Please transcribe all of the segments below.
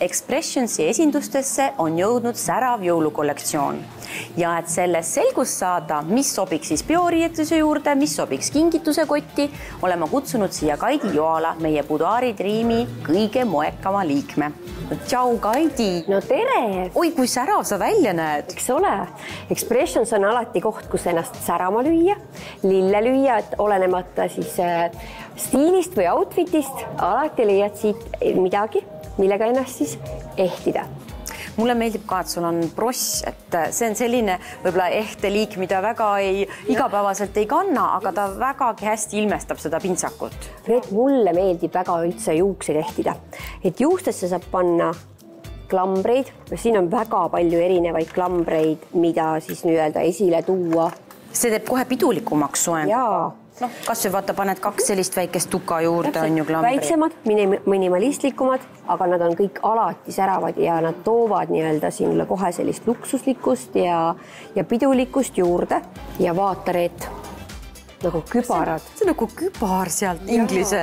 Expressionsi esindustesse on jõudnud särav jõulukollektsioon ja et sellest selgust saada, mis sobiks siis bioriietuse juurde, mis sobiks kingituse kotti, oleme kutsunud siia Kaidi Joala, meie Buduaari Dreami kõige moekama liikme. Tšau, Kaidi! No tere! Oi, kui särav sa välja näed! Eks ole, Expressions on alati koht, kus ennast särama lüüa, lille lüüa, et olenemata siis stiilist või outfitist, alati leiad siit midagi, millega ennast siis ehtida. Mulle meeldib ka, et sul on bross, et see on selline võib-olla ehte liik, mida väga igapäevaselt ei kanna, aga ta vägagi hästi ilmestab seda pintsakut. Mulle meeldib väga üldse juukseid ehtida, et juustesse saab panna klambreid, siin on väga palju erinevaid klambreid, mida siis nii-öelda esile tuua. See teeb kohe pidulikumaks soeng. Jaa. No, kas või vaata, paned 2 sellist väikest tuka juurde, on ju klambri. Väiksemad, minimalistlikumad, aga nad on kõik alati säravad ja nad toovad nii-öelda sinule kohe sellist luksuslikkust ja pidulikkust juurde ja vaata Reet, nagu kübarad. See on nagu kübar sealt inglise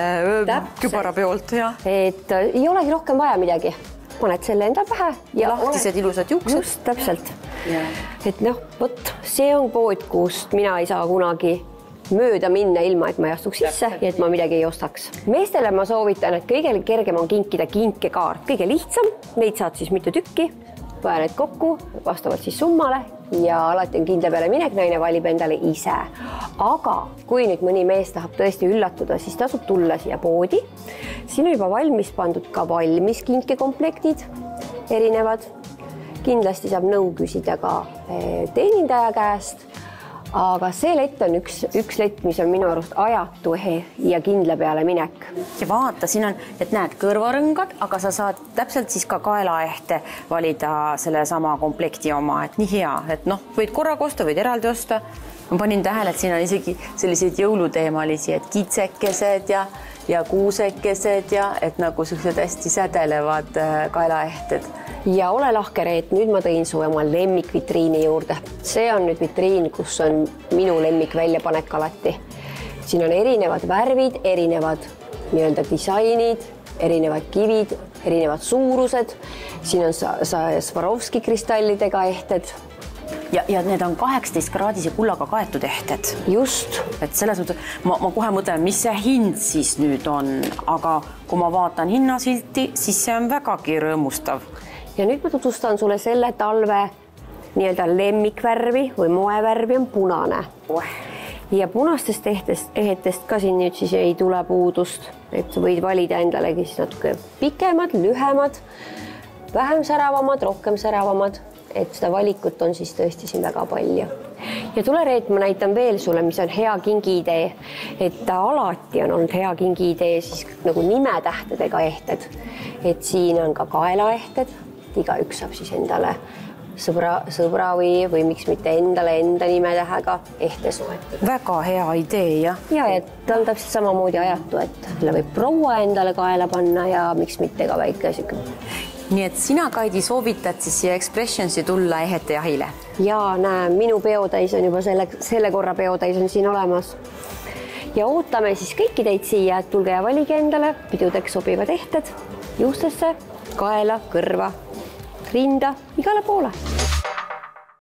kübarapeolt. Et ei olegi rohkem vaja midagi. Paned selle enda pähe ja lahtised ilusad juuksed. Just, täpselt. Et noh, võt, see on pood, kust mina ei saa kunagi mööda minna ilma, et ma ei astuks sisse ja et ma midagi ei ostaks. Meestele ma soovitan, et kõige kergem on kinkida kinkekaart. Kõige lihtsam, neid saad siis mitu tükki, vaja need kokku, vastavalt siis summale ja alati on kindla peale minek, naine valib endale ise. Aga kui nüüd mõni mees tahab tõesti üllatuda, siis tasub tulla siia poodi. Siin on juba valmis pandud ka valmis kinkekomplektid, erinevad. Kindlasti saab nõu küsida ka teenindaja käest. Aga see lett on üks lett, mis on minu arust ajatu ja kindla peale minek. Ja vaata, siin on, et näed kõrvarõngad, aga sa saad täpselt siis ka kaelaehte valida selle sama komplekti oma, et nii hea, et noh, võid korraga osta, võid eraldi osta. Ma panin tähele, et siin on isegi selliseid jõuluteemalisi, et kitsekesed ja kuusekesed ja et nagu sellised hästi sädelevad kaelaehted. Ja ole lahke, Reet, nüüd ma tõin su oma lemmikvitriini juurde. See on nüüd vitriin, kus on minu lemmik väljapanek alati. Siin on erinevad värvid, erinevad nii-öelda disainid, erinevad kivid, erinevad suurused. Siin on Swarovski kristallidega ehted. Ja need on 18-kraadise kullaga kaetud ehted. Just. Et selles mõttes, ma kohe mõtlen, mis see hind siis nüüd on, aga kui ma vaatan hinnasilti, siis see on vägagi rõõmustav. Ja nüüd ma tutvustan sulle selle talve nii-öelda lemmikvärvi või moevärvi on punane. Ja punastest ehetest ka siin nüüd siis ei tule puudust, et sa võid valida endalegi siis natuke pikemad, lühemad, vähem säravamad, rohkem säravamad, et seda valikut on siis tõesti siin väga palju. Ja tule Reet, ma näitan veel sulle, mis on hea kingiidee, et ta alati on olnud hea kingiidee siis nagu nimetähtedega ehted, et siin on ka kaelaehted, iga üks saab siis endale sõbra või miks mitte endale enda nimetähega ehte soetada. Väga hea idee, jah. Ja ta on täpselt samamoodi ajatu, et selle võib proua endale kaela panna ja miks mitte ka väike siuke. Nii et sina, Kaidi, soovitad siis siia Expressionsi tulla ehete jahile? Ja näe, minu peotäis on juba selle korra peotäis on siin olemas. Ja ootame siis kõiki teid siia, et tulge ja valige endale pidudeks sobivad ehted juustesse, kaela, kõrva, rinda, igale poole.